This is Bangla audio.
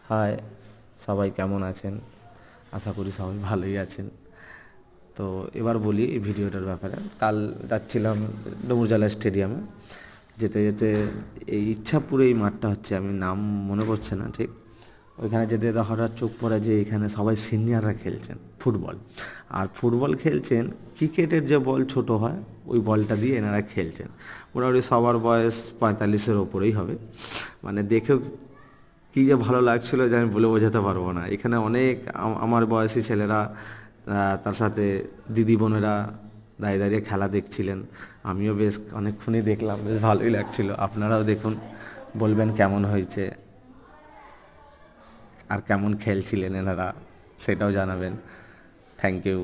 হাই, সবাই কেমন আছেন? আশা করি সবাই ভালোই আছেন। তো এবার বলি এই ভিডিওটার ব্যাপারে। কাল যাচ্ছিলাম ডুমুরজলা স্টেডিয়ামে, যেতে যেতে এই ইচ্ছাপুরে এই মাঠটা হচ্ছে, আমি নাম মনে পড়ছে না ঠিক, ওইখানে যেতে যেতে হঠাৎ চোখ পড়ে যে এখানে সবাই সিনিয়ররা খেলছেন ফুটবল। আর ফুটবল খেলছেন, ক্রিকেটের যে বল ছোট হয় ওই বলটা দিয়ে এনারা খেলছেন। মোটামুটি সবার বয়স 45-এর ওপরেই হবে। মানে দেখেও কী যে ভালো লাগছিল যে আমি বলে বোঝাতে পারবো না। এখানে অনেক আমার বয়সী ছেলেরা, তার সাথে দিদি বোনেরা দাঁড়িয়ে দাঁড়িয়ে খেলা দেখছিলেন। আমিও বেশ অনেকক্ষণই দেখলাম, বেশ ভালোই লাগছিল। আপনারাও দেখুন, বলবেন কেমন হয়েছে আর কেমন খেলছিলেন এনারা, সেটাও জানাবেন। Thank you.